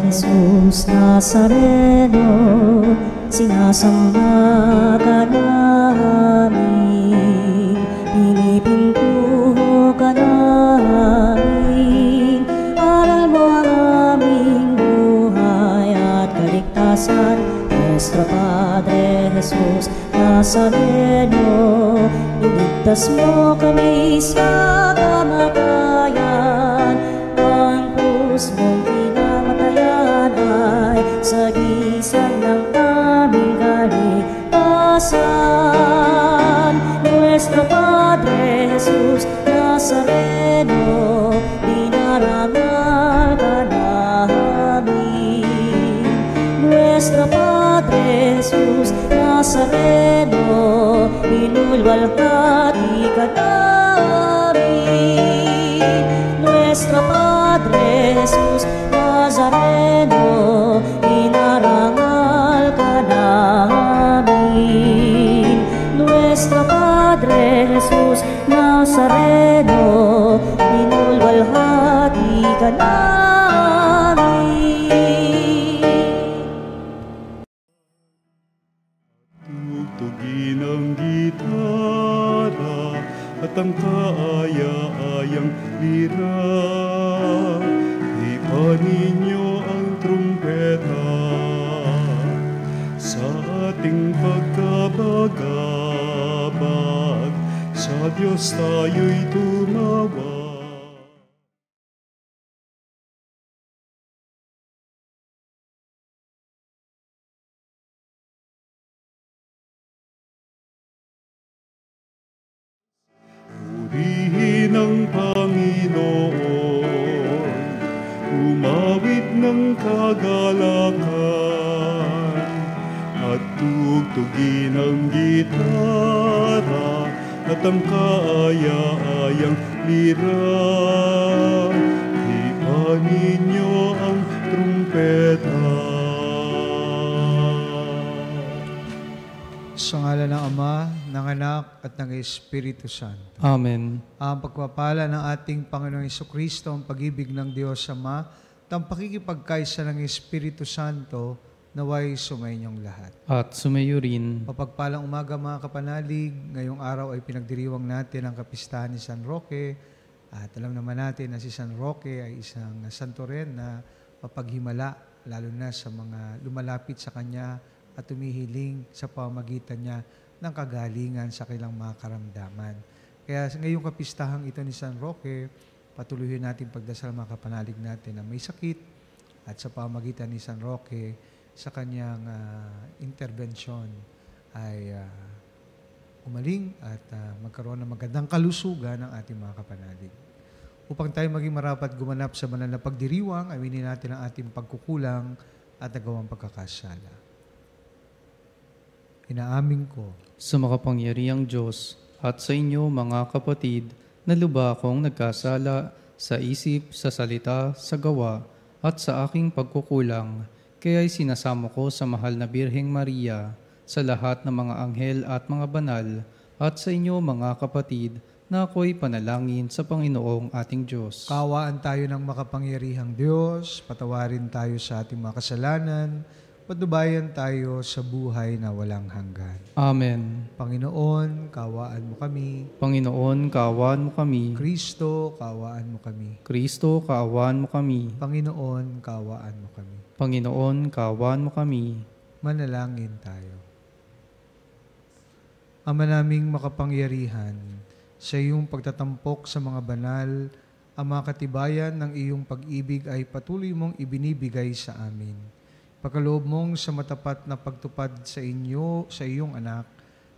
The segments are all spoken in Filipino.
Jesus Nazareno, sinasamba ka namin, pinipintuho ka namin. Aral mo ang aming buhay at kaligtasan, Nuestro Padre Jesus Nazareno. Iligtas mo kami sa kamatayan, ang krus mong pinamatayan ay sagisag ng aming kaligtasan. Nuestro Padre Jesus Nazareno, dinarangal ka namin. Nuestro Padre Jesus Nazareno, inulwalhati ka namin. Nuestro Padre Jesus Nazareno, inarangal ka namin. Nuestro Padre Jesus Nazareno, inulwalhati ka namin. Tugtugin ang gitara at ang kaaya-ayang lira. Ipanin niyo ang trumpeta sa ating pagkabagabag. Sa Diyos tayo'y tumawag. Purihin ang Panginoon, umawit ng kagalakan, at tugtugin ang gitara at ang kaaya-ayang lira. Ipanin niyo ang trumpeta. Sa ngalan ng Ama, ng Anak, at ng Espiritu Santo. Amen. Ang pagpapala ng ating Panginoong Jesucristo, ang pag-ibig ng Diyos Ama, at ang pakikipagkaisa ng Espiritu Santo, naway sumainyong lahat. At sumayo rin. Mapagpalang umaga mga kapanalig, ngayong araw ay pinagdiriwang natin ang kapistahan ni San Roque. At alam naman natin na si San Roque ay isang santo rin na mapaghimala, lalo na sa mga lumalapit sa kanya at tumihiling sa pamamagitan niya ng kagalingan sa kanilang mga karamdaman. Kaya ngayong kapistahang ito ni San Roque, patuloy natin pagdasal mga kapanalig natin na may sakit at sa pamamagitan ni San Roque sa kanyang intervensyon ay umaling at magkaroon ng magandang kalusugan ng ating mga kapanalig. Upang tayo maging marapat gumanap sa banal na pagdiriwang, aminin natin ang ating pagkukulang at nagawang pagkakasala. Inaamin ko Sa makapangyarihang Diyos at sa inyo mga kapatid, na lubha akong nagkasala sa isip, sa salita, sa gawa, at sa aking pagkukulang. Kaya'y sinasamo ko sa mahal na Birheng Maria, sa lahat ng mga anghel at mga banal, at sa inyo mga kapatid, na ako'y panalangin sa Panginoong ating Diyos. Kaawaan tayo ng makapangyarihang Diyos, patawarin tayo sa ating mga kasalanan, patnubayan tayo sa buhay na walang hanggan. Amen. Panginoon, kaawaan mo kami. Panginoon, kaawaan mo kami. Kristo, kaawaan mo kami. Kristo, kaawaan mo kami. Panginoon, kaawaan mo kami. Panginoon, kaawaan mo kami. Manalangin tayo. Ama naming makapangyarihan, sa iyong pagtatampok sa mga banal, ang mga katibayan ng iyong pag-ibig ay patuloy mong ibinibigay sa amin. Pagkaloob mong sa matapat na pagtupad sa iyong anak,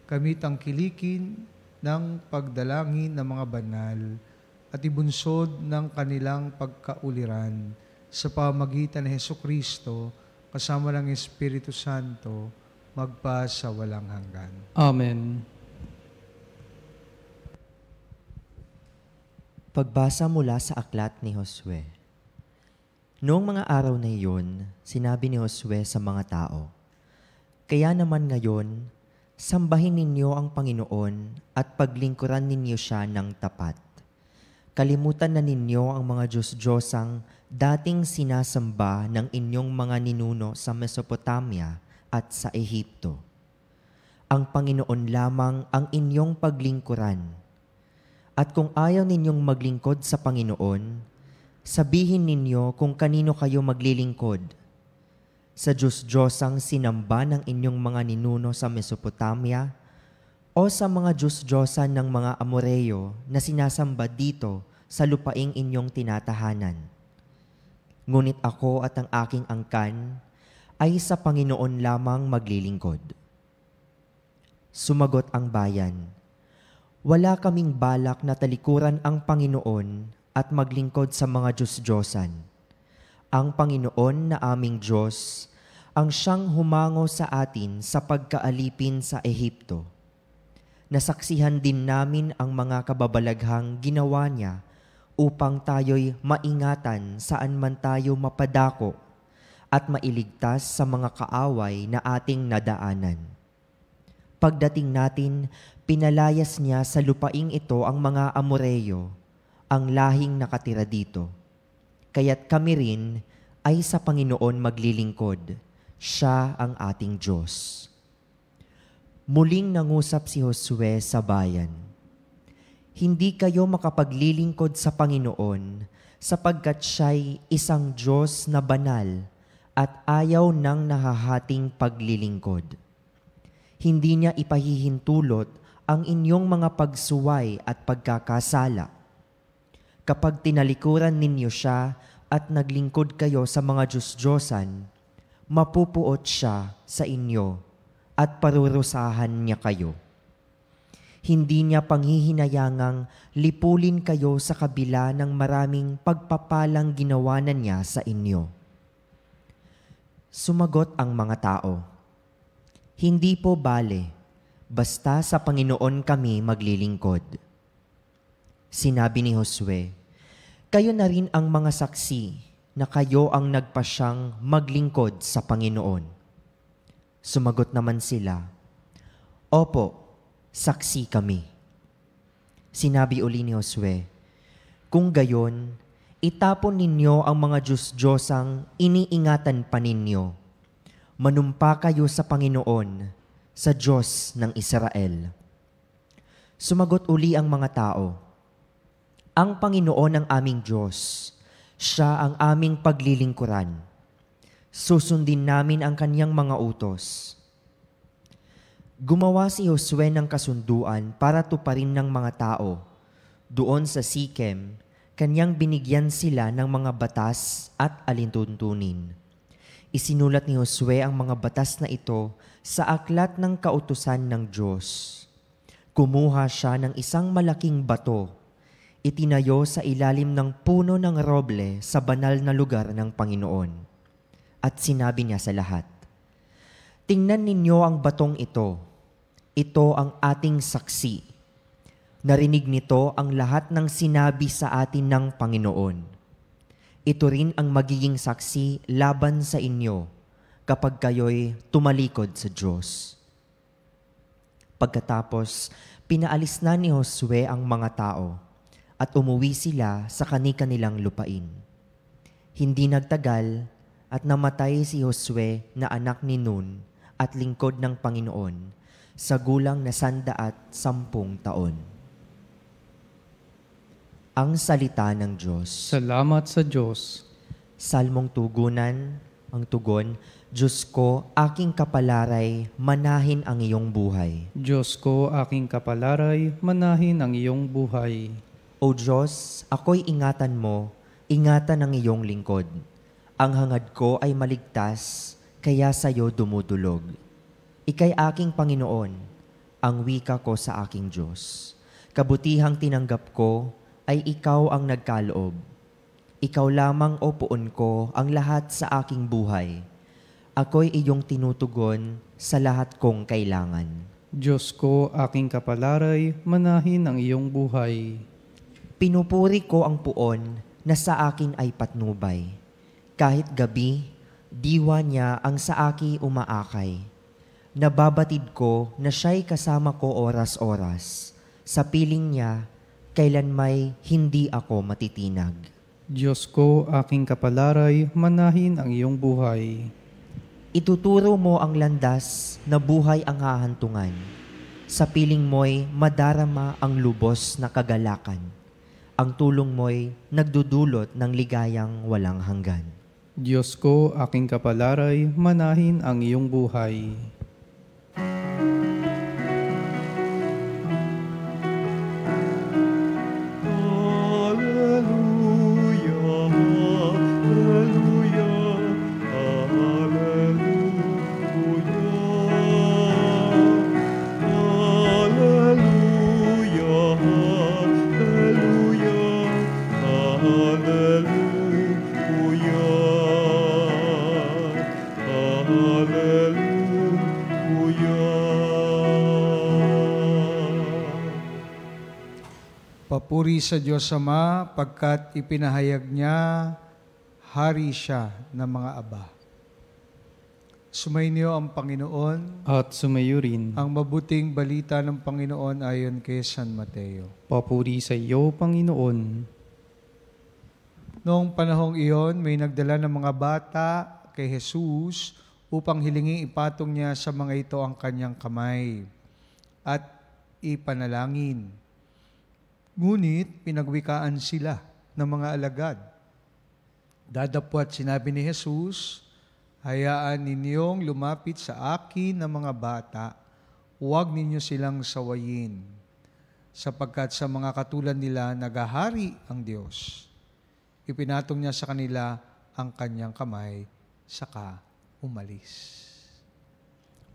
kami tangkilikin ng pagdalangin ng mga banal at ibunsod ng kanilang pagkauliran sa pamamagitan ni Hesukristo kasama ng Espiritu Santo magpa sa walang hanggan. Amen. Pagbasa mula sa aklat ni Josue. Noong mga araw na iyon, sinabi ni Josue sa mga tao, "Kaya naman ngayon, sambahin ninyo ang Panginoon at paglingkuran ninyo siya ng tapat. Kalimutan na ninyo ang mga Diyos-Diyosang dating sinasamba ng inyong mga ninuno sa Mesopotamia at sa Ehipto. Ang Panginoon lamang ang inyong paglingkuran. At kung ayaw ninyong maglingkod sa Panginoon, sabihin ninyo kung kanino kayo maglilingkod. Sa Diyos-Diyosang sinamba ng inyong mga ninuno sa Mesopotamia o sa mga Diyos-Diyosan ng mga Amoreo na sinasamba dito sa lupaing inyong tinatahanan. Ngunit ako at ang aking angkan ay sa Panginoon lamang maglilingkod. Sumagot ang bayan, wala kaming balak na talikuran ang Panginoon at maglingkod sa mga Diyos-Diyosan. Ang Panginoon na aming Diyos ang siyang humango sa atin sa pagkaalipin sa Ehipto. Nasaksihan din namin ang mga kababalaghang ginawa niya upang tayo'y maingatan saan man tayo mapadako at mailigtas sa mga kaaway na ating nadaanan. Pagdating natin, pinalayas niya sa lupaing ito ang mga Amoreo, ang lahing nakatira dito. Kaya't kami rin ay sa Panginoon maglilingkod. Siya ang ating Diyos. Muling nangusap si Josue sa bayan. Hindi kayo makapaglilingkod sa Panginoon sapagkat siya'y isang Diyos na banal at ayaw ng nahahating paglilingkod. Hindi niya ipahihintulot ang inyong mga pagsuway at pagkakasala. Kapag tinalikuran ninyo siya at naglingkod kayo sa mga Diyos-Diyosan, mapupuot siya sa inyo at parurusahan niya kayo. Hindi niya panghihinayangang lipulin kayo sa kabila ng maraming pagpapalang ginawa na niya sa inyo. Sumagot ang mga tao, hindi po bale, basta sa Panginoon kami maglilingkod. Sinabi ni Josue, kayo na rin ang mga saksi na kayo ang nagpasyang maglingkod sa Panginoon. Sumagot naman sila, opo, saksi kami. Sinabi uli ni Josue, kung gayon, itapon ninyo ang mga Diyos-Diyosang iniingatan pa ninyo. Manumpa kayo sa Panginoon, sa Diyos ng Israel. Sumagot uli ang mga tao, ang Panginoon ang aming Diyos, siya ang aming paglilingkuran. Susundin namin ang kanyang mga utos. Gumawa si Josue ng kasunduan para tuparin ng mga tao. Doon sa Sikem, kanyang binigyan sila ng mga batas at alintuntunin. Isinulat ni Josue ang mga batas na ito sa aklat ng kautusan ng Diyos. Kumuha siya ng isang malaking bato, itinayo sa ilalim ng puno ng roble sa banal na lugar ng Panginoon. At sinabi niya sa lahat, tingnan ninyo ang batong ito. Ito ang ating saksi. Narinig nito ang lahat ng sinabi sa atin ng Panginoon. Ito rin ang magiging saksi laban sa inyo kapag kayo'y tumalikod sa Diyos. Pagkatapos, pinaalis na ni Josue ang mga tao at umuwi sila sa kani-kanilang lupain. Hindi nagtagal at namatay si Josue na anak ni Nun at lingkod ng Panginoon sa gulang na 110 taon. Ang salita ng Diyos. Salamat sa Diyos. Salmong tugunan, ang tugon, Diyos ko, aking kapalaray, manahin ang iyong buhay. Diyos ko, aking kapalaray, manahin ang iyong buhay. O Diyos, ako'y ingatan mo, ingatan ang iyong lingkod. Ang hangad ko ay maligtas, kaya sa'yo dumudulog. Ika'y aking Panginoon, ang wika ko sa aking Diyos. Kabutihang tinanggap ko, ay ikaw ang nagkaloob. Ikaw lamang, o puon ko, ang lahat sa aking buhay. Ako'y iyong tinutugon sa lahat kong kailangan. Diyos ko, aking kapalaray, manahin ang iyong buhay. Pinupuri ko ang puon na sa akin ay patnubay. Kahit gabi, diwa niya ang sa akin umaakay. Nababatid ko na siya'y kasama ko oras-oras. Sa piling niya, kailan may hindi ako matitinag. Diyos ko, aking kapalaray, manahin ang iyong buhay. Ituturo mo ang landas na buhay ang hahantungan. Sa piling mo'y madarama ang lubos na kagalakan. Ang tulong mo'y nagdudulot ng ligayang walang hanggan. Diyos ko, aking kapalaray, manahin ang iyong buhay. Papuri sa Diyos Ama, pagkat ipinahayag niya, hari siya ng mga aba. Sumainyo ang Panginoon, At sumayo rin. ang mabuting balita ng Panginoon ayon kay San Mateo. Papuri sa iyo, Panginoon. Noong panahong iyon, may nagdala ng mga bata kay Jesus upang hilinging ipatong niya sa mga ito ang kanyang kamay at ipanalangin. Ngunit pinagwikaan sila ng mga alagad. Dadapwat sinabi ni Jesus, hayaan ninyong lumapit sa akin ng mga bata, huwag ninyo silang sawayin, sapagkat sa mga katulad nila nagahari ang Diyos. Ipinatong niya sa kanila ang kanyang kamay, saka umalis.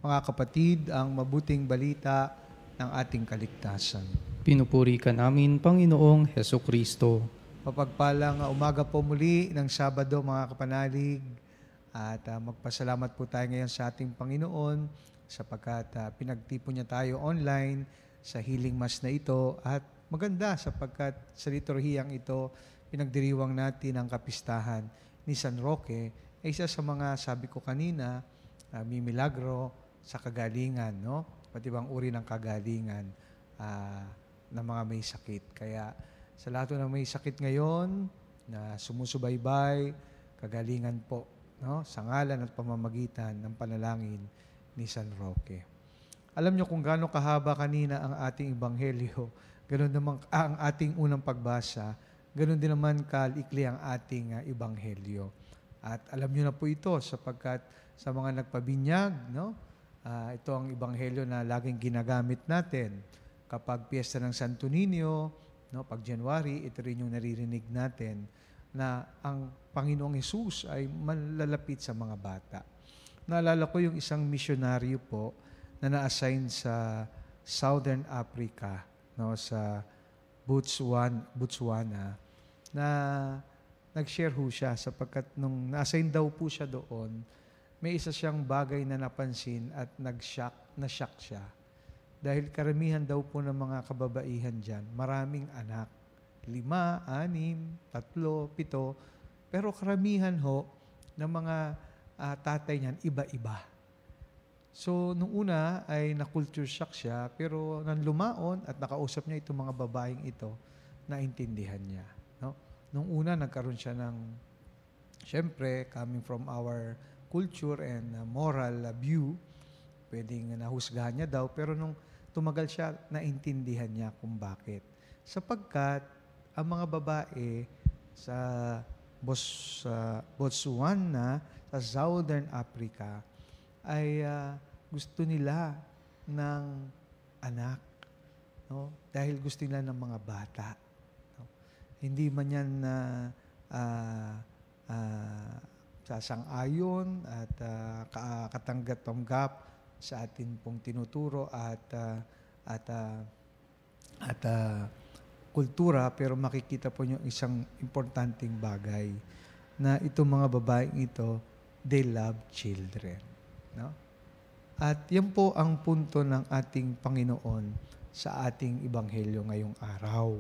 Mga kapatid, ang mabuting balita ng ating kaligtasan. Pinupuri ka namin, Panginoong Heso Kristo. Mapagpalang umaga po muli ng Sabado, mga kapanalig. At magpasalamat po tayo ngayon sa ating Panginoon sapagkat pinagtipon niya tayo online sa Healing Mass na ito. At maganda sapagkat sa liturhiyang ito, pinagdiriwang natin ang kapistahan ni San Roque. Ay isa sa mga, sabi ko kanina, may milagro sa kagalingan, no? Pati bang uri ng kagalingan ng mga may sakit. Kaya sa lahat ng may sakit ngayon na sumusubaybay, kagalingan po, no? Sa ngalan at pamamagitan ng panalangin ni San Roque. Alam niyo kung gaano kahaba kanina ang ating ebanghelyo, ganoon naman ang ating unang pagbasa, ganoon din naman kalikli ang ating ebanghelyo. At alam niyo na po ito sapagkat sa mga nagpabinyag, no? Ito ang ebanghelyo na laging ginagamit natin. Kapag piyesta ng Santo Niño, no, pag January, ito rin yung naririnig natin na ang Panginoong Hesus ay malalapit sa mga bata. Naalala ko yung isang misyonaryo po na na-assign sa Southern Africa, no, sa Botswana, na nag-share ho siya sapagkat nung na-assign daw po siya doon, may isa siyang bagay na napansin at na-shock siya. Dahil karamihan daw po ng mga kababaihan dyan, maraming anak. 5, 6, 3, 7. Pero karamihan ho ng mga tatay niyan, iba-iba. So, nung una ay na-culture shock siya, pero nang lumaon at nakausap niya itong mga babaeng ito, naintindihan niya. No? Nung una, nagkaroon siya ng, syempre, coming from our culture and moral view, pwedeng nahusgahan niya daw, pero nung tumagal siya, naintindihan niya kung bakit. Sapagkat ang mga babae sa Botswana, sa Southern Africa, ay gusto nila ng anak. No? Dahil gusto nila ng mga bata. No? Hindi man yan sasang-ayon at katanggap-tanggap sa atin pong tinuturo at kultura, pero makikita po niyo isang importanteng bagay na itong mga babaeng ito, they love children. No? At yan po ang punto ng ating Panginoon sa ating ebanghelyo ngayong araw.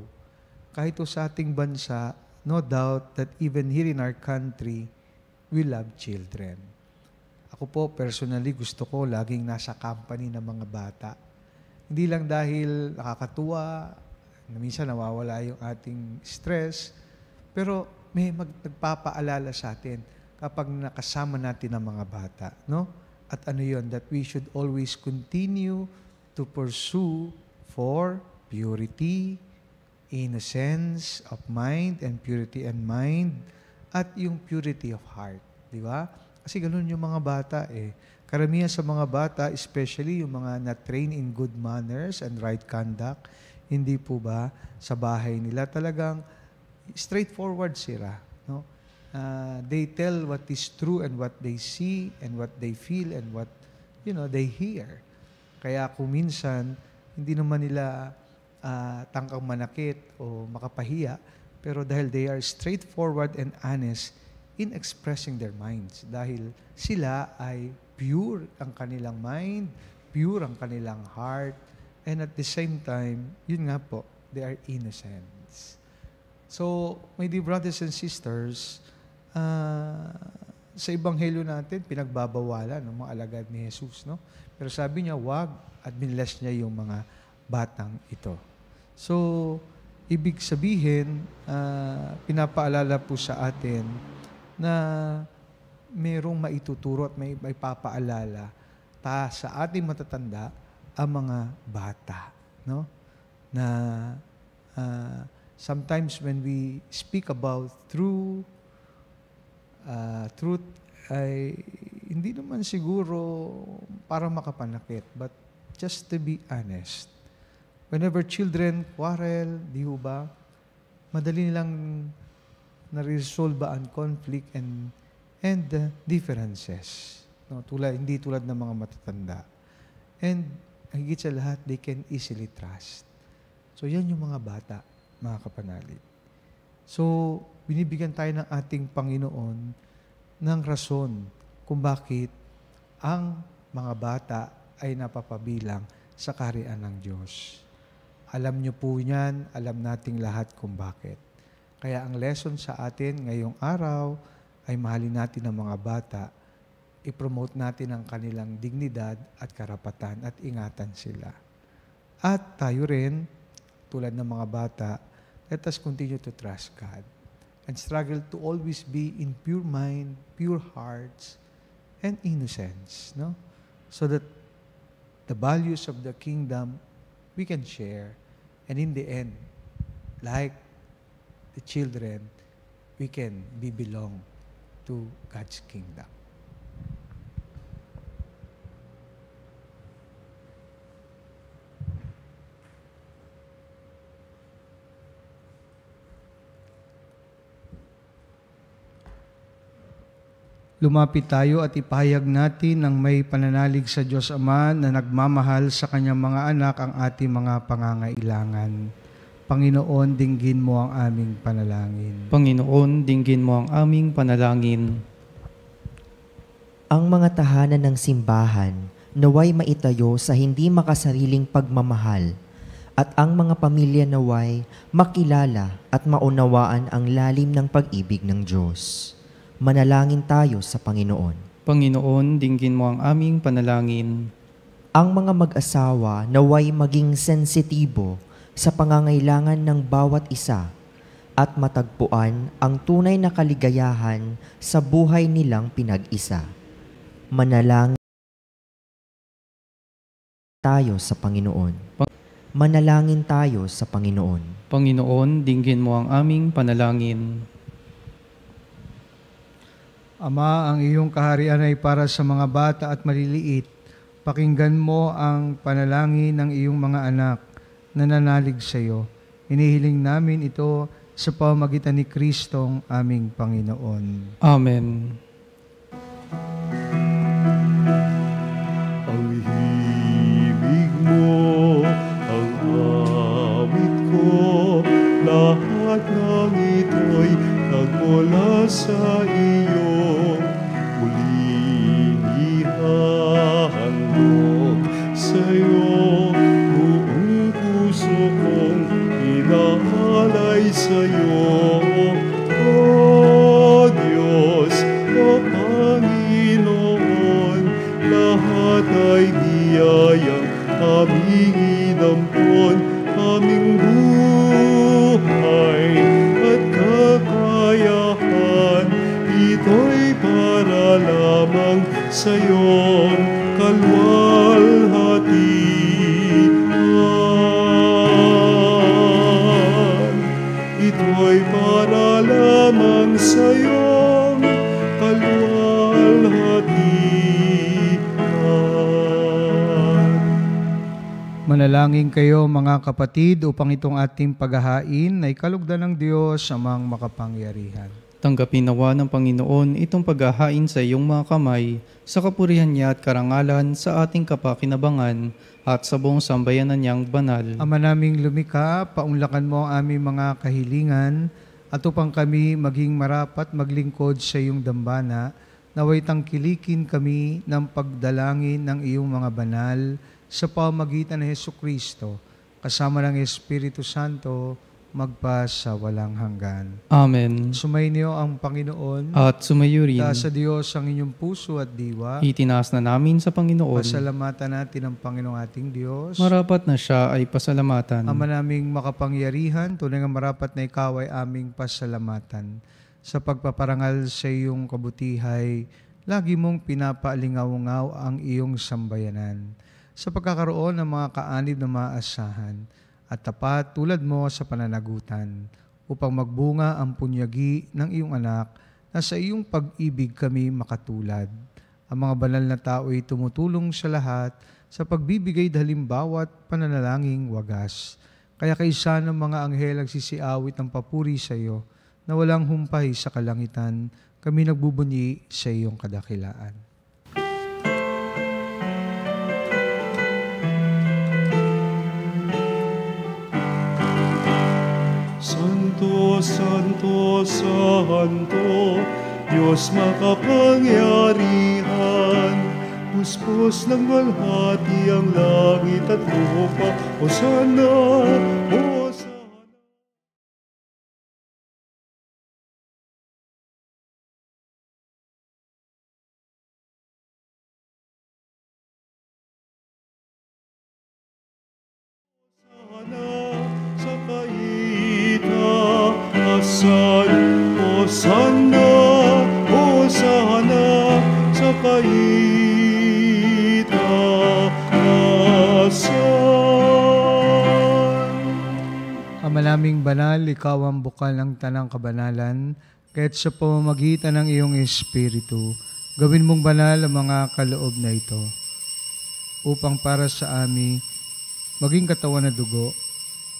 Kahit sa ating bansa, no doubt that even here in our country, we love children. Ako po, personally, gusto ko laging nasa company ng mga bata. Hindi lang dahil nakakatuwa, Minsan nawawala yung ating stress, pero may nagpapaalala sa atin kapag nakasama natin ang mga bata, no? At ano yun? That we should always continue to pursue for purity, innocence of mind, and purity and mind, at yung purity of heart. Di ba? Kasi ganun yung mga bata eh. Karamihan sa mga bata, especially yung mga na-train in good manners and right conduct, hindi po ba sa bahay nila talagang straightforward sila. No? They tell what is true and what they see and what they feel and what they hear. Kaya kung minsan, hindi naman nila tangkang manakit o makapahiya, pero dahil they are straightforward and honest in expressing their minds. Dahil sila ay pure ang kanilang mind, pure ang kanilang heart, and at the same time, yun nga po, they are innocents. So, my dear brothers and sisters, sa Ebanghelyo natin, pinagbabawalan ng mga alagad ni Jesus, no? Pero sabi niya, wag, at binless niya yung mga batang ito. So, ibig sabihin, pinapaalala po sa atin na mayroong maituturo at may papaalala sa ating matatanda ang mga bata, no? Na sometimes when we speak about truth ay hindi naman siguro para makapanakit, but just to be honest. Whenever children quarrel, di ba, madali nilang na-resolve ang conflict and differences. No, hindi tulad ng mga matatanda. And higit sa lahat, they can easily trust. So yan yung mga bata, mga kapanalig. So, binibigyan tayo ng ating Panginoon ng rason kung bakit ang mga bata ay napapabilang sa kaharian ng Diyos. Alam niyo po yan, alam nating lahat kung bakit. Kaya ang lesson sa atin ngayong araw ay mahalin natin ang mga bata, i-promote natin ang kanilang dignidad at karapatan at ingatan sila. At tayo rin, tulad ng mga bata, let us continue to trust God and struggle to always be in pure mind, pure hearts, and innocence, no? So that the values of the kingdom we can share, and in the end, like the children, we can belong to God's kingdom. Lumapit tayo at ipahayag natin ng may pananalig sa Diyos Ama na nagmamahal sa Kanyang mga anak ang ating mga pangangailangan. Panginoon, dinggin mo ang aming panalangin. Panginoon, dinggin mo ang aming panalangin. Ang mga tahanan ng simbahan naway maitayo sa hindi makasariling pagmamahal at ang mga pamilya naway makilala at maunawaan ang lalim ng pag-ibig ng Diyos. Manalangin tayo sa Panginoon. Panginoon, dinggin mo ang aming panalangin. Ang mga mag-asawa naway maging sensitibo sa pangangailangan ng bawat isa at matagpuan ang tunay na kaligayahan sa buhay nilang pinag-isa. Manalangin tayo sa Panginoon. Manalangin tayo sa Panginoon. Panginoon, dinggin mo ang aming panalangin. Ama, ang iyong kaharian ay para sa mga bata at maliliit. Pakinggan mo ang panalangin ng iyong mga anak na nanalig sa iyo. Inihiling namin ito sa pamamagitan ni Kristong aming Panginoon. Amen. Ang himig mo, ang awit ko, lahat ng ito'y nagmula sa iyo. Muling ihahandog sa iyo, buong puso kong inaalay sa iyo. O Diyos, o Panginoon, lahat ay biyayang aming inampon, aming buhay. buhay at kakayahan, ito'y para lamang sa iyong kalwalhatian. Ito'y para lamang sa iyong kalwalhatian. Manalangin kayo mga kapatid upang itong ating paghahain ay kalugdan ng Diyos amang makapangyarihan. Tanggapin nawa ng Panginoon itong paghahain sa iyong mga kamay, sa kapurihan niya at karangalan sa ating kapakinabangan at sa buong sambayanan niyang banal. Ama naming lumikha, paunlakan mo ang aming mga kahilingan at upang kami maging marapat maglingkod sa iyong dambana, naway tangkilikin kami ng pagdalangin ng iyong mga banal sa pamamagitan ng Hesukristo, kasama ng Espiritu Santo, magpa sa walang hanggan. Amen. Sumainyo ang Panginoon, At sumayo rin, sa Diyos ang inyong puso at diwa. itinaas na namin sa Panginoon. Pasalamatan natin ang Panginoong ating Diyos. Marapat na siya ay pasalamatan. Ama naming makapangyarihan, tunay nga marapat na ikaw ay aming pasalamatan. Sa pagpaparangal sa iyong kabutihay, lagi mong pinapaalingaw-ngaw ang iyong sambayanan. Sa pagkakaroon ng mga kaanib na maasahan, at tapat tulad mo sa pananagutan, upang magbunga ang punyagi ng iyong anak na sa iyong pag-ibig kami makatulad. Ang mga banal na tao ay tumutulong sa lahat sa pagbibigay halimbawa at pananalangin wagas. Kaya kaisa ng mga anghel nagsisiawit ng papuri sa iyo na walang humpay sa kalangitan, kami nagbubunyi sa iyong kadakilaan. Santo, Santo, Santo, Diyos makapangyarihan, puspos ng walhati ang langit at lupa, Hosana, Hosana. Sa kaitaasan, Hosana, Hosana, sa kaitaasan. Ama naming banal, ikaw ang bukal ng tanang kabanalan, kaya't sa pamamagitan ng iyong Espiritu, gawin mong banal ang mga kaloob na ito, upang para sa amin, maging katawan na dugo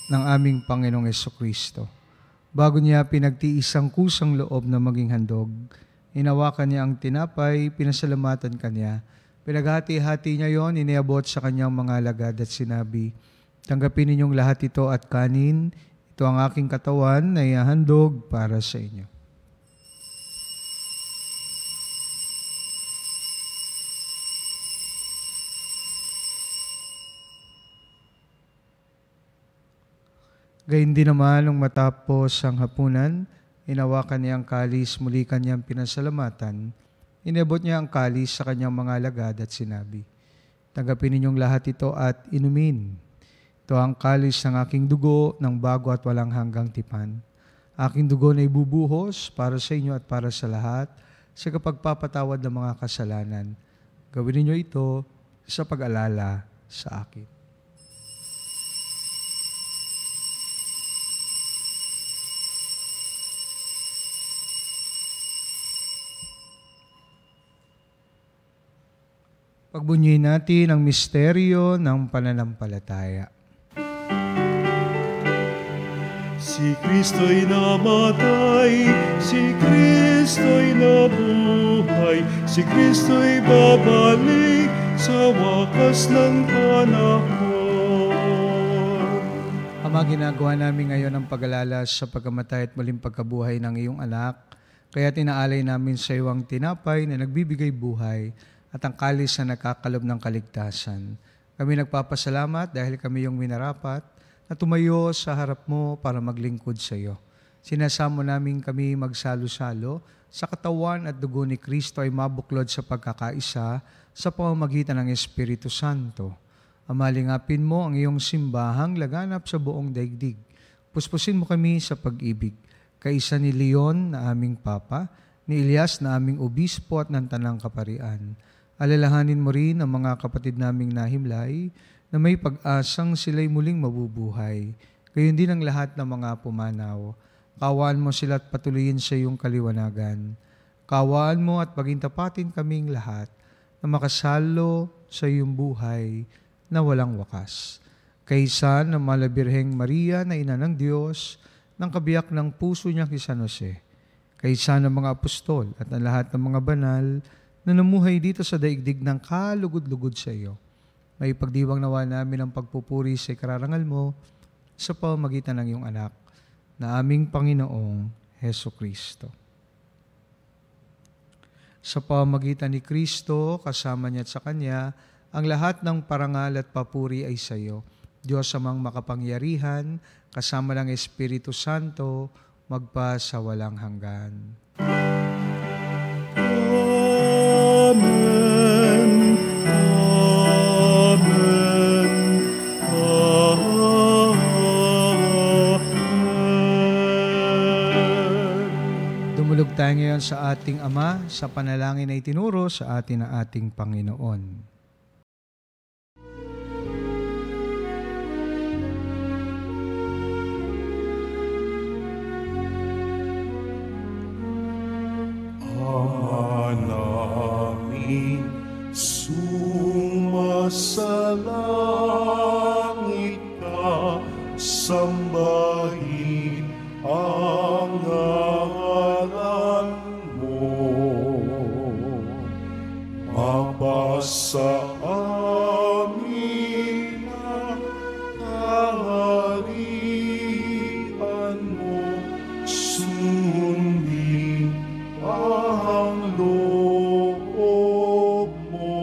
ng aming Panginoong Hesukristo. Bago niya pinagtiis ang kusang loob na maging handog, inawakan niya ang tinapay, pinasalamatan kanya. Pinaghati-hati niya yon, iniabot sa kanyang mga alagad at sinabi, tanggapin ninyong lahat ito at kanin, ito ang aking katawan na ihahandog para sa inyo. Gayun din naman, nung matapos ang hapunan, inawakan niya ang kalis, muli kanyang pinasalamatan. Inabot niya ang kalis sa kanyang mga alagad at sinabi, tanggapin ninyong lahat ito at inumin. Ito ang kalis ng aking dugo ng bago at walang hanggang tipan. Aking dugo na ibubuhos para sa inyo at para sa lahat sa kapagpapatawad ng mga kasalanan. Gawin ninyo ito sa pag-alala sa akin. Pagbunyiin natin ang misteryo ng pananampalataya. Si Kristo'y namatay, si Kristo'y nabuhay, si Kristo'y babalik sa wakas ng panahon. Ama, ginagawa namin ngayon ang pag-alala sa pagkamatay at muling pagkabuhay ng iyong anak, kaya tinaalay namin sa iyo ang tinapay na nagbibigay buhay at ang kalis na nakakalob ng kaligtasan. Kami nagpapasalamat dahil kami yung minarapat na tumayo sa harap mo para maglingkod sa iyo. Sinasamo namin kami magsalo-salo sa katawan at dugo ni Kristo ay mabuklod sa pagkakaisa sa pamamagitan ng Espiritu Santo. Amalingapin mo ang iyong simbahang laganap sa buong daigdig. Puspusin mo kami sa pag-ibig. Kaisa ni Leon na aming Papa, ni Elias na aming Obispo at ng Tanang Kaparian. Alalahanin mo rin ang mga kapatid naming nahimlay na may pag-asang sila'y muling mabubuhay. Gayon din ang lahat ng mga pumanaw. Kawaan mo sila at patuloyin sa iyong kaliwanagan. Kawaan mo at pagintapatin kaming lahat na makasalo sa iyong buhay na walang wakas. Kaysa ng Malabirheng Maria na Ina ng Diyos, ng kabiyak ng puso niya kay San Jose, kaysa ng mga apostol at ang lahat ng mga banal na namuhay dito sa daigdig ng kalugod-lugod sa iyo. May pagdiwang nawa namin ang pagpupuri sa ikararangal mo sa pamamagitan ng iyong anak na aming Panginoong Heso Kristo. Sa pamamagitan ni Kristo, kasama niya at sa Kanya, ang lahat ng parangal at papuri ay sa iyo. Diyos amang makapangyarihan, kasama ng Espiritu Santo, magpa sa walang hanggan. Amen. Amen. Amen. Dumulog tayo ngayon sa ating Ama, sa panalangin na itinuro sa atin ng ating Panginoon. Ama namin, sumasalangit ka, sambahin ang ngalan mo. Mapasa amin ang kaharian mo, sundin ang loob mo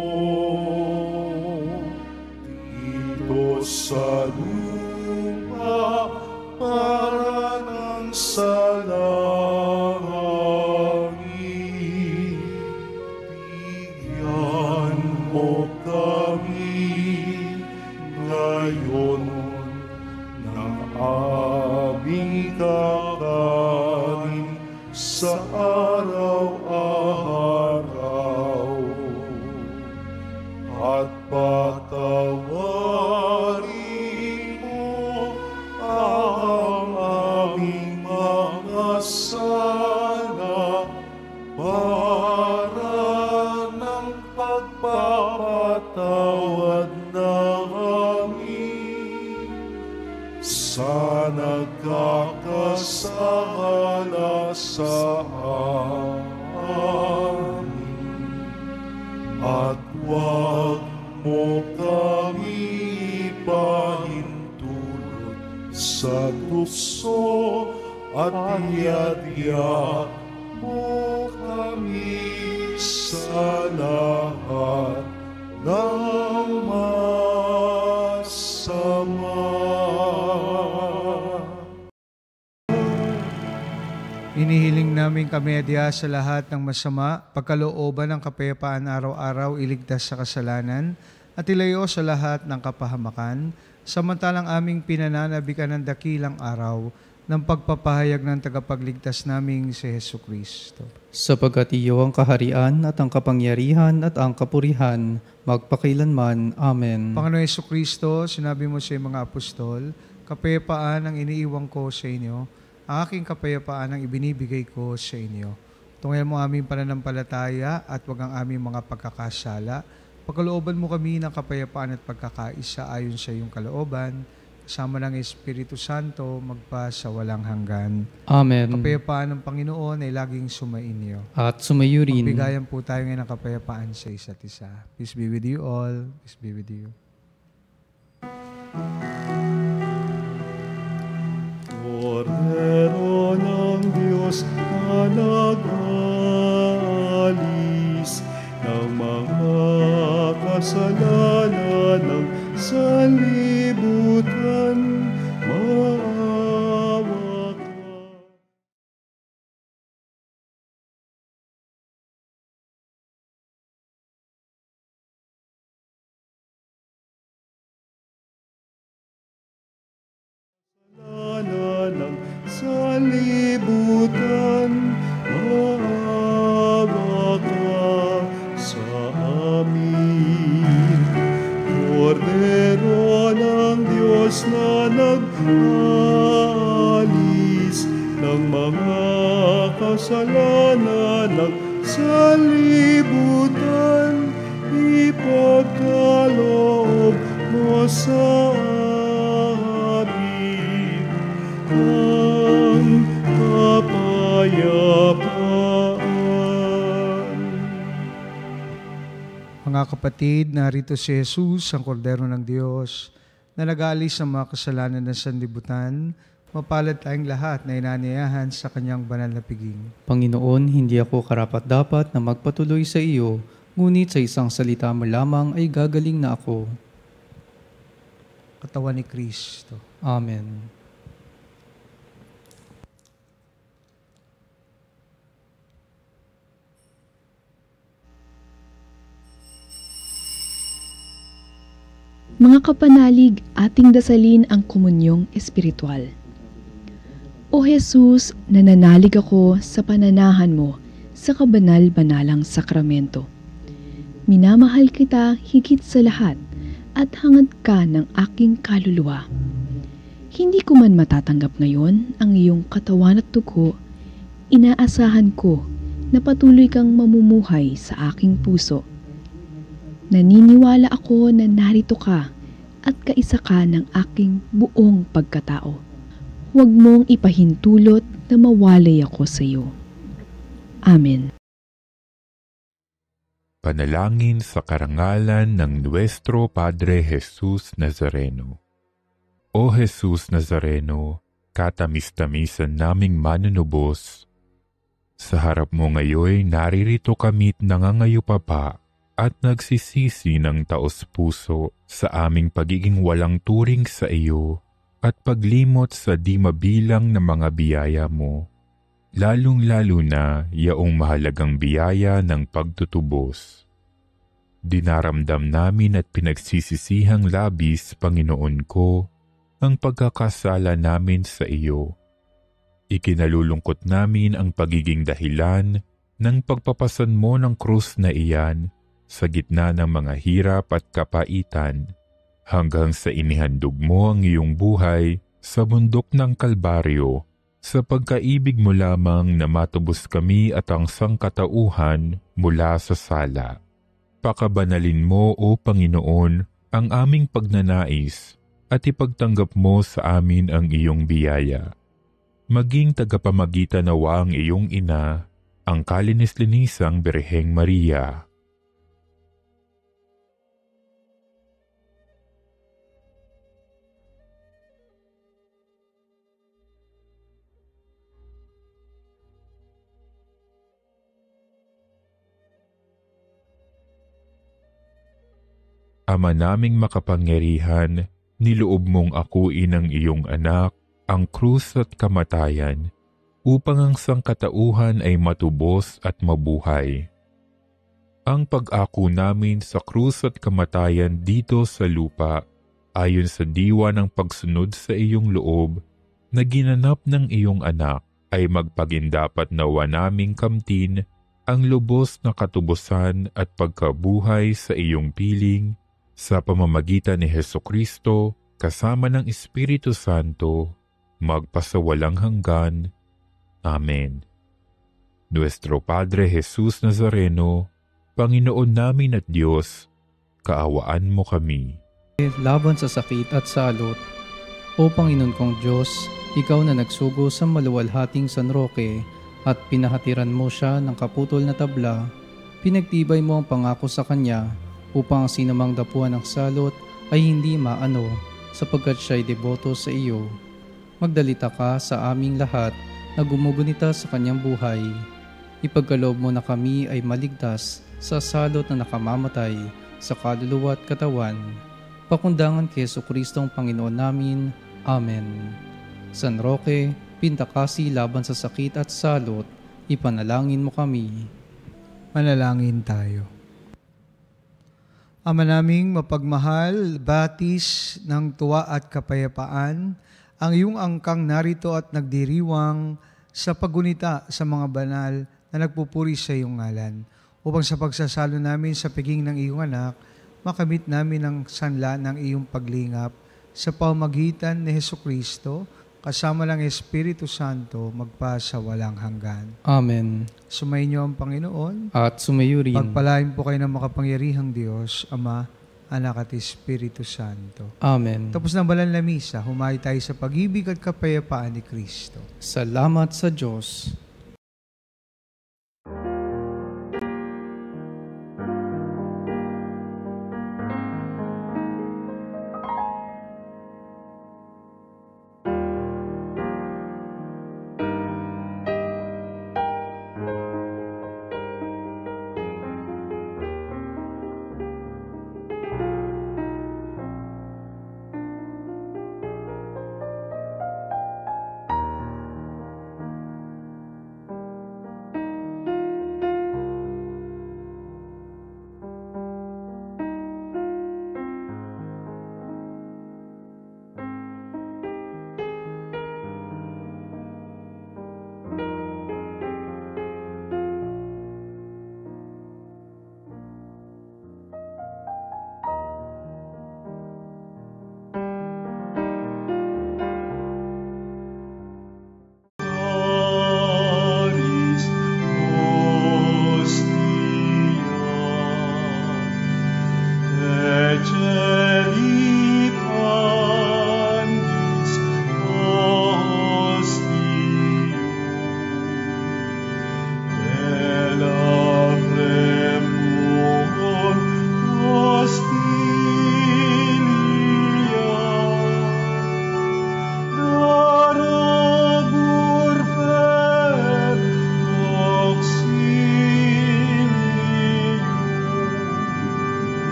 dito sa lupa para ng sa langit. Bigyan mo kami ngayon ng aming kakanin sa araw-araw, at patawarin mo ang aming mga sala para ng pagpapatawad namin sa nagkakasala sa amin. At huwag mo kami ipahintulot sa tukso, at iadya mo kami sa lahat ng masama. Inihiling namin kami adya sa lahat ng masama, pagkalooban ng kapayapaan araw-araw, iligtas sa kasalanan, at ilayo sa lahat ng kapahamakan, samantalang aming pinananabikan ng dakilang araw ng pagpapahayag ng tagapagligtas naming si Hesu Kristo. Sapagkat iyo ang kaharian at ang kapangyarihan at ang kapurihan, magpakailanman. Amen. Panginoon Hesu Kristo, sinabi mo sa mga apostol, kapayapaan ang iniiwan ko sa inyo, ang aking kapayapaan ang ibinibigay ko sa inyo. Tunghayan mo aming pananampalataya at wag ang aming mga pagkakasala. Pagkalooban mo kami ng kapayapaan at pagkakaisa ayon sa iyong kalooban, kasama ng Espiritu Santo, magpa sa walang hanggan. Amen. Kapayapaan ng Panginoon ay laging sumainyo. At sumayo rin. Magbigayan po tayo ngayon ng kapayapaan sa isa't isa. Peace be with you all. Peace be with you. Kordero ng Diyos na nag-alis ng mga kasalanan ng sanlibutan, maawa ka. Kasalanan Kordero ng Diyos na nag-alis ng mga kasalanan ng sanlibutan, ipagkaloob mo sa amin ang kapayapaan. Mga kapatid, narito si Jesus, ang Kordero ng Diyos, na nag-aalis ng mga kasalanan ng sanlibutan. Mapalad tayong lahat na inaniyahan sa kanyang banal na piging. Panginoon, hindi ako karapat-dapat na magpatuloy sa iyo, ngunit sa isang salita mo lamang ay gagaling na ako. Katawan ni Kristo. Amen. Mga kapanalig, ating dasalin ang komunyong espiritual. O Jesus, nananalig ako sa pananahan mo sa kabanal-banalang sakramento. Minamahal kita higit sa lahat at hangad ka ng aking kaluluwa. Hindi ko man matatanggap ngayon ang iyong katawan at dugo, inaasahan ko na patuloy kang mamumuhay sa aking puso. Naniniwala ako na narito ka at kaisa ka ng aking buong pagkatao. Huwag mong ipahintulot na mawalay ako sa iyo. Amen. Panalangin sa karangalan ng Nuestro Padre Jesus Nazareno. O Jesus Nazareno, katamis-tamisan naming manunubos, sa harap mo ngayon naririto kami't nangangayupapa at nagsisisi ng taos-puso sa aming pagiging walang turing sa iyo at paglimot sa di mabilang na mga biyaya mo, lalong-lalo na yaong mahalagang biyaya ng pagtutubos. Dinaramdam namin at pinagsisisihang labis, Panginoon ko, ang pagkakasala namin sa iyo. Ikinalulungkot namin ang pagiging dahilan ng pagpapasan mo ng krus na iyan sa gitna ng mga hirap at kapaitan, hanggang sa inihandog mo ang iyong buhay sa bundok ng Kalbaryo, sa pagkaibig mo lamang na matubos kami at ang sangkatauhan mula sa sala. Pakabanalin mo, O Panginoon, ang aming pagnanais at ipagtanggap mo sa amin ang iyong biyaya. Maging tagapamagitan nawa ang iyong ina, ang kalinis-linisang Birheng Maria. Ama naming makapangyarihan, niloob mong akuin ang iyong anak, ang krus at kamatayan, upang ang sangkatauhan ay matubos at mabuhay. Ang pag-ako namin sa krus at kamatayan dito sa lupa, ayon sa diwa ng pagsunod sa iyong loob, na ginanap ng iyong anak, ay magpagindapat nawa naming kamtin ang lubos na katubusan at pagkabuhay sa iyong piling, sa pamamagitan ni Hesukristo, kasama ng Espiritu Santo, magpasawalang hanggan. Amen. Nuestro Padre Jesus Nazareno, Panginoon namin at Diyos, kaawaan mo kami. Laban sa sakit at salot, O Panginoon kong Diyos, ikaw na nagsugo sa maluwalhating San Roque at pinahatiran mo siya ng kaputol na tabla, pinagtibay mo ang pangako sa kanya upang ang sinumang dapuan ng salot ay hindi maano sapagkat siya'y deboto sa iyo. Magdalita ka sa aming lahat na gumugunita sa kanyang buhay. Ipagkaloob mo na kami ay maligtas sa salot na nakamamatay sa kaluluwa at katawan. Pakundangan kay Jesucristo ang Panginoon namin. Amen. San Roque, pintakasi laban sa sakit at salot, ipanalangin mo kami. Manalangin tayo. Ama naming mapagmahal, batis ng tuwa at kapayapaan, ang iyong angkang narito at nagdiriwang sa paggunita sa mga banal na nagpupuri sa iyong ngalan, upang sa pagsasalo namin sa piging ng iyong anak, makamit namin ang sanla ng iyong paglingap sa pamamagitan ni Hesukristo, kasama ng Espiritu Santo, magpa sa walang hanggan. Amen. Sumayin niyo ang Panginoon. At sumayo rin. Pagpalain po kayo ng makapangyarihang Diyos, Ama, Anak at Espiritu Santo. Amen. Tapos ng banal na misa, humayo tayo sa pag-ibig at kapayapaan ni Kristo. Salamat sa Diyos.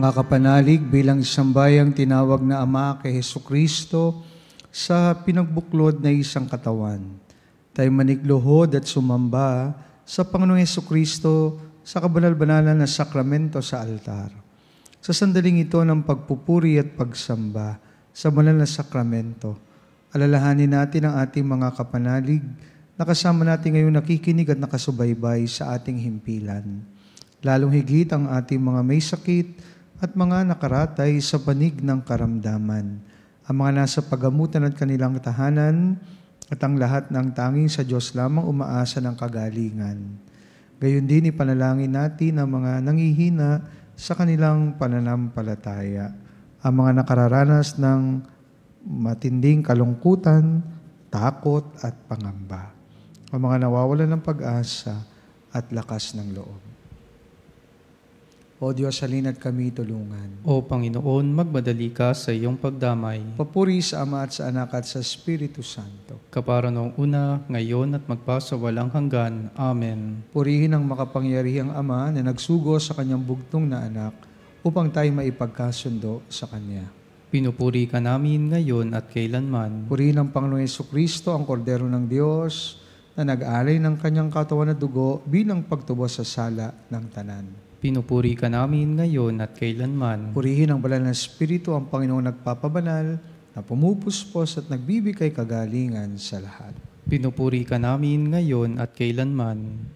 Mga kapanalig, bilang isang bayang tinawag na Ama kay Hesukristo sa pinagbuklod na isang katawan, tayo manikluhod at sumamba sa Panginoong Hesukristo sa kabanal-banalan na sakramento sa altar. Sa sandaling ito ng pagpupuri at pagsamba sa banal na sakramento, alalahanin natin ang ating mga kapanalig na kasama natin ngayon nakikinig at nakasubaybay sa ating himpilan. Lalong higit ang ating mga may sakit at mga nakaratay sa panig ng karamdaman, ang mga nasa pagamutan at kanilang tahanan, at ang lahat ng tanging sa Diyos lamang umaasa ng kagalingan. Gayon din ipanalangin natin ang mga nangihina sa kanilang pananampalataya, ang mga nakararanas ng matinding kalungkutan, takot at pangamba, ang mga nawawalan ng pag-asa at lakas ng loob. O Diyos, halina't kami tulungan. O Panginoon, magmadali ka sa iyong pagdamay. Papuri sa Ama at sa Anak at sa Espiritu Santo. Kapara noong una, ngayon at magpasawalang hanggan. Amen. Purihin ang makapangyarihang Ama na nagsugo sa kanyang bugtong na anak upang tayo maipagkasundo sa Kanya. Pinupuri ka namin ngayon at kailanman. Purihin ang Panginoong Hesukristo, ang Kordero ng Diyos, na nag-alay ng kanyang katawan at dugo bilang pagtubos sa sala ng tanan. Pinupuri ka namin ngayon at kailanman. Purihin ang banal na Espiritu, ang Panginoong nagpapabanal, na pumupuspos at nagbibigay kagalingan sa lahat. Pinupuri ka namin ngayon at kailanman.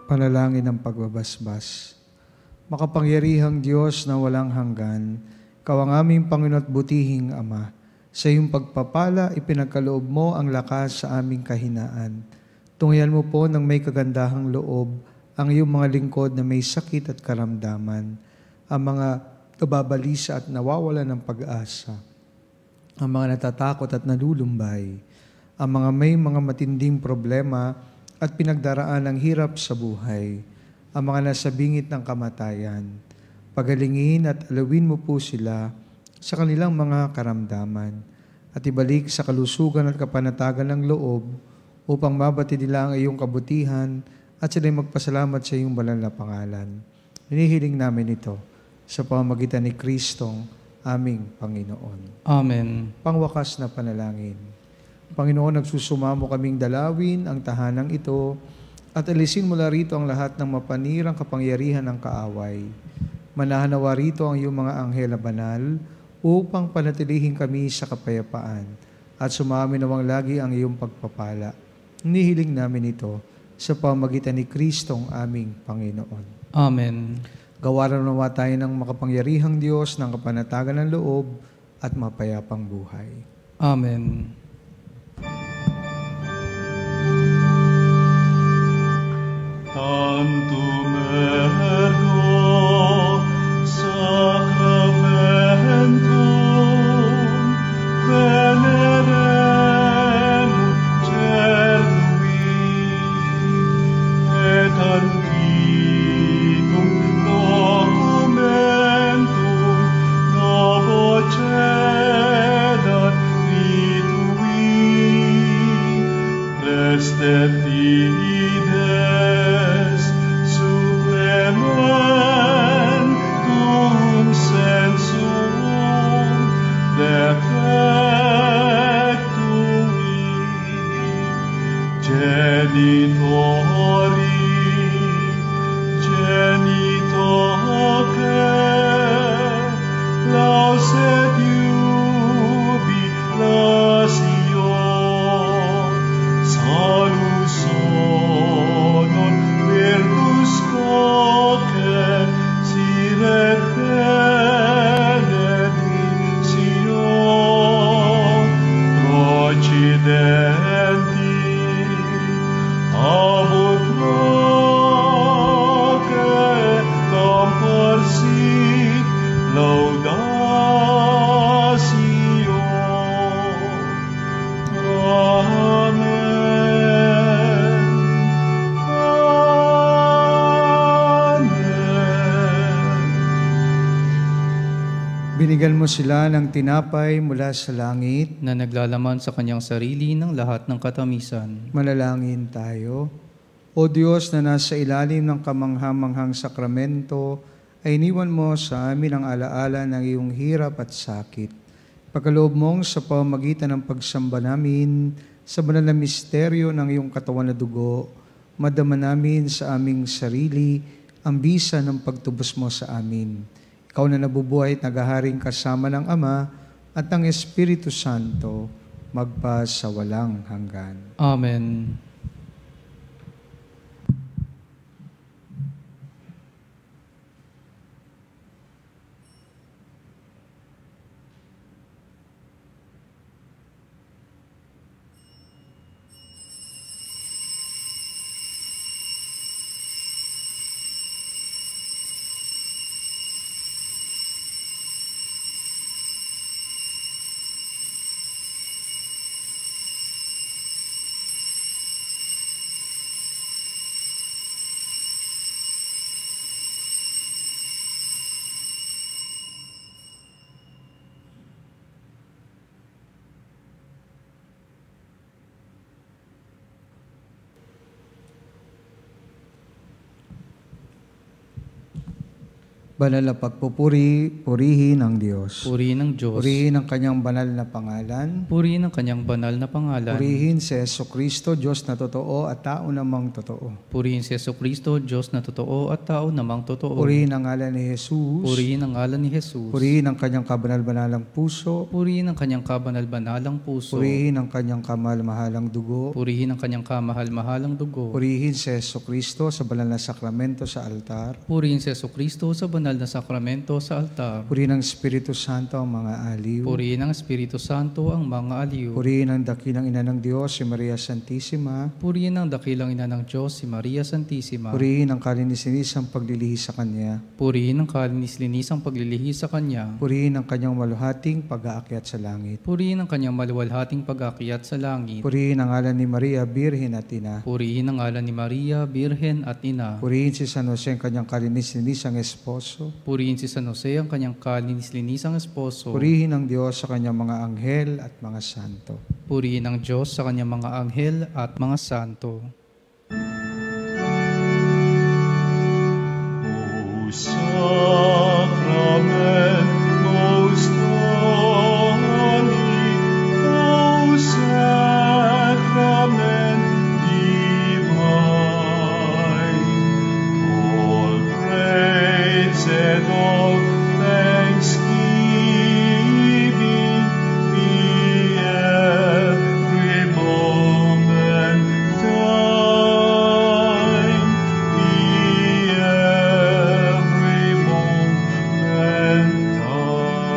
Panalangin ng pagbabasbas. Makapangyarihang Diyos na walang hanggan, Ikaw ang aming Panginoon at butihing Ama. Sa iyong pagpapala, ipinagkaloob mo ang lakas sa aming kahinaan. Tunghayan mo po ng may kagandahang loob ang iyong mga lingkod na may sakit at karamdaman, ang mga nababalisa at nawawala ng pag-asa, ang mga natatakot at nalulumbay, ang mga may mga matinding problema at pinagdaraan ng hirap sa buhay, ang mga nasa bingit ng kamatayan. Pagalingin at alawin mo po sila sa kanilang mga karamdaman at ibalik sa kalusugan at kapanatagan ng loob upang mabati nila ang iyong kabutihan at sila'y magpasalamat sa iyong banal na pangalan. Hinihiling namin ito sa pamamagitan ni Kristong aming Panginoon. Amen. Pangwakas na panalangin. Panginoon, nagsusumamo kaming dalawin ang tahanang ito at alisin mula rito ang lahat ng mapanirang kapangyarihan ng kaaway. Manahanawa rito ang iyong mga anghel na banal upang panatilihin kami sa kapayapaan at sumami nawang lagi ang iyong pagpapala. Hinihiling namin ito sa pamamagitan ni Kristong aming Panginoon. Amen. Gawaran nawa tayo ng makapangyarihang Diyos ng kapanatagan ng loob at mapayapang buhay. Amen. Tantum ergo sacramentum venerem certui et antiquum documentum novo cedat ritui prestet fides supplementum sensum defectui genitori genitoque lauset jubilatio salus non virtus coque siret benedictio procidenti abut roque comporsit laudatio. Amen. Binigyan mo sila ng tinapay mula sa langit. Na naglalaman sa kanyang sarili ng lahat ng katamisan. Manalangin tayo. O Diyos na nasa ilalim ng kamanghamanghang sakramento, ay iniwan mo sa amin ang alaala ng iyong hirap at sakit. Pagkaloob mong sa pamamagitan ng pagsamba namin sa banal na misteryo ng iyong katawan na dugo, madama namin sa aming sarili ang bisa ng pagtubos mo sa amin. Ikaw na nabubuhay at naghaharing kasama ng Ama at ng Espiritu Santo, magpa sa walang hanggan. Amen. Banal na pagpupuri, purihin ang Diyos. Purihin ang Diyos. Purihin ang kanyang banal na pangalan. Purihin ang kanyang banal na pangalan. Purihin si Jesucristo, Diyos na totoo at tao namang totoo. Purihin si Jesucristo, Diyos na totoo at tao namang totoo. Purihin ang ngalan ni Jesus. Purihin ang ngalan ni Jesus. Purihin ang kanyang kabanal-banalang puso. Purihin ang kanyang kabanal-banalang puso. Purihin ang kanyang kamahal-mahalang dugo. Purihin ang kanyang kamahal-mahalang dugo. Purihin si Jesucristo sa banal na sakramento sa altar. Purihin si Jesucristo sa banal na sakramento sa altar. Purihin ang Espiritu Santo ang mga aliw. Purihin ang Espiritu Santo ang mga aliw. Purihin ang dakilang ina ng Diyos, si Maria Santissima. Purihin ang dakilang ina ng Diyos, si Maria Santissima. Purihin ang kalinis-linisang paglilihi sa Kanya. Purihin ang kalinis-linisang paglilihi sa Kanya. Purihin ang kanyang maluhating pag-aakyat sa langit. Purihin ang kanyang maluwalhating pag-akyat sa langit. Purihin ang ngalan ni Maria, Birhen at Ina. Purihin ang ngalan ni Maria, Birhen at Ina. Purihin si San Jose ang kanyang kalinis-linisang esposo. Purihin si San Jose ang kanyang kalinis-linisang esposo. Purihin ang Diyos sa kanyang mga anghel at mga santo. Purihin ang Diyos sa kanyang mga anghel at mga santo. O Sacrament most holy, O Sacrament divine, all praise and all thanksgiving be every moment thine, be every moment thine.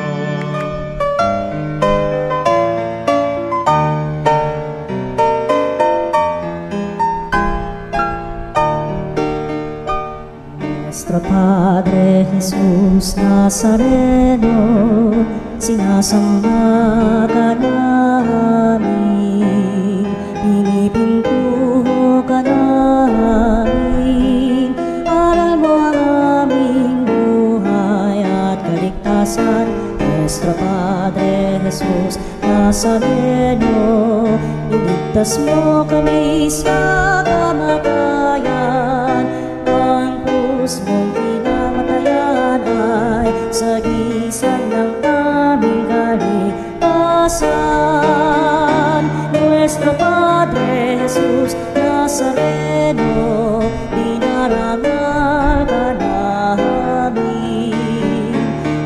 Nuestro Padre Jesus Nazareno, sinasamba ka namin, pinipintuho ka namin, aral mo ang aming buhay at kaligtasan. Nuestro Padre Jesus Nazareno, iligtas mo kami sa kamatayan. Ang krus mong pinamatayan ay sagisag ng aming kaligtasan. Nuestro Padre Jesus Nazareno, dinarangal ka namin.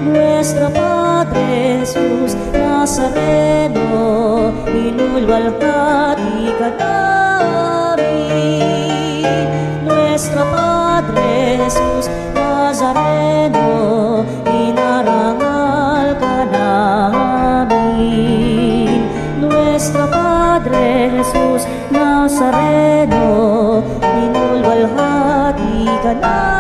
Nuestro Padre Jesus Nazareno, inulwalhati ka namin. Nuestro Padre Jesus Nazareno, inarangal ka namin. Nuestro Padre Jesus Nazareno, inulwalhati ka namin.